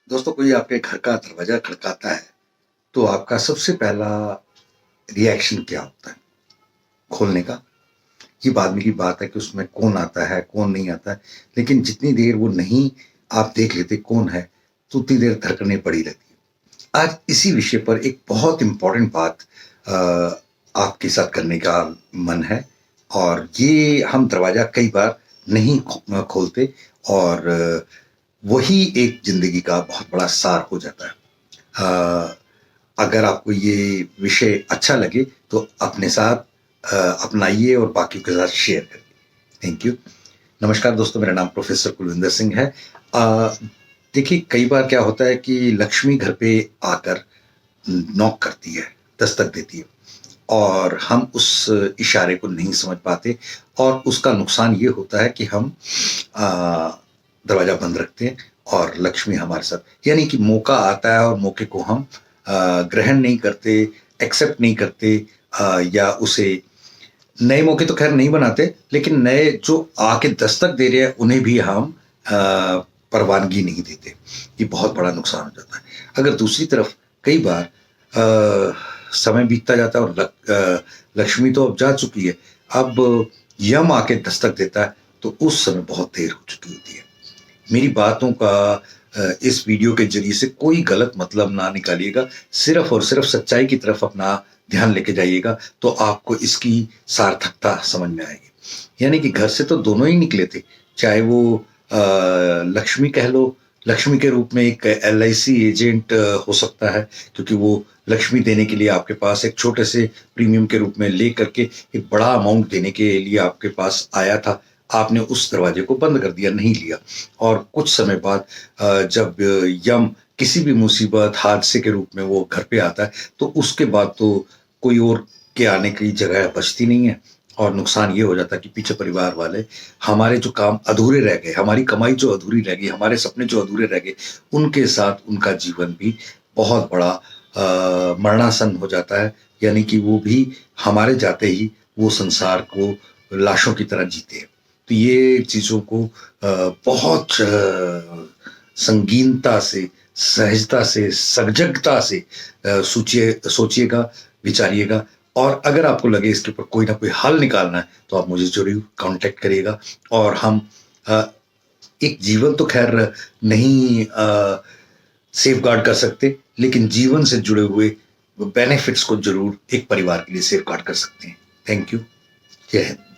दोस्तों, कोई आपके घर का दरवाजा खटकाता है तो आपका सबसे पहला रिएक्शन क्या होता है? खोलने का? ये बाद में की बात है कि उसमें कौन आता है, कौन नहीं आता है। लेकिन जितनी देर वो नहीं आप देख लेते कौन है, तो उतनी देर धड़कनें पड़ी रहती है। आज इसी विषय पर एक बहुत इम्पोर्टेंट बात अ, आपके साथ करने का मन है। और ये हम दरवाजा कई बार नहीं खोलते और वही एक ज़िंदगी का बहुत बड़ा सार हो जाता है। अगर आपको ये विषय अच्छा लगे तो अपने साथ अपनाइए और बाकियों के साथ शेयर करिए। Thank you. नमस्कार दोस्तों, मेरा नाम प्रोफेसर कुलविंदर सिंह है। अ, देखिए, कई बार क्या होता है कि लक्ष्मी घर पे आकर नॉक करती है, दस्तक देती है और हम उस इशारे को नहीं समझ पाते और उसका नुकसान ये होता है कि हम दरवाज़ा बंद रखते हैं और लक्ष्मी हमारे साथ, यानी कि मौका आता है और मौके को हम ग्रहण नहीं करते, एक्सेप्ट नहीं करते, या उसे नए मौके तो खैर नहीं बनाते, लेकिन नए जो आके दस्तक दे रहे हैं उन्हें भी हम परवानगी नहीं देते। ये बहुत बड़ा नुकसान हो जाता है। अगर दूसरी तरफ कई बार समय बीतता जाता है और लक्ष्मी तो अब जा चुकी है, अब यम आके दस्तक देता है तो उस समय बहुत देर हो चुकी होती है। मेरी बातों का इस वीडियो के ज़रिए से कोई गलत मतलब ना निकालिएगा, सिर्फ़ और सिर्फ़ सच्चाई की तरफ अपना ध्यान लेके जाइएगा, तो आपको इसकी सार्थकता समझ में आएगी। यानी कि घर से तो दोनों ही निकले थे, चाहे वो लक्ष्मी कह लो, लक्ष्मी के रूप में एक एलआईसी एजेंट हो सकता है, क्योंकि वो लक्ष्मी देने के लिए आपके पास एक छोटे से प्रीमियम के रूप में लेकर के एक बड़ा अमाउंट देने के लिए आपके पास आया था। आपने उस दरवाजे को बंद कर दिया, नहीं लिया और कुछ समय बाद जब यम किसी भी मुसीबत, हादसे के रूप में वो घर पे आता है, तो उसके बाद तो कोई और के आने की जगह बचती नहीं है और नुकसान ये हो जाता है कि पीछे परिवार वाले हमारे जो काम अधूरे रह गए, हमारी कमाई जो अधूरी रह गई, हमारे सपने जो अधूरे रह गए, उनके साथ उनका जीवन भी बहुत बड़ा मरणासन हो जाता है। यानी कि वो भी हमारे जाते ही वो संसार को लाशों की तरह जीते हैं। तो ये चीज़ों को बहुत संगीनता से, सहजता से, सजगता से सोचिएगा, विचारिएगा और अगर आपको लगे इसके ऊपर कोई ना कोई हल निकालना है, तो आप मुझे ज़रूर कॉन्टैक्ट करिएगा और हम अ, एक जीवन तो ख़ैर नहीं सेफगार्ड कर सकते, लेकिन जीवन से जुड़े हुए बेनिफिट्स को ज़रूर एक परिवार के लिए सेफगार्ड कर सकते हैं। Thank you. जय हिंद।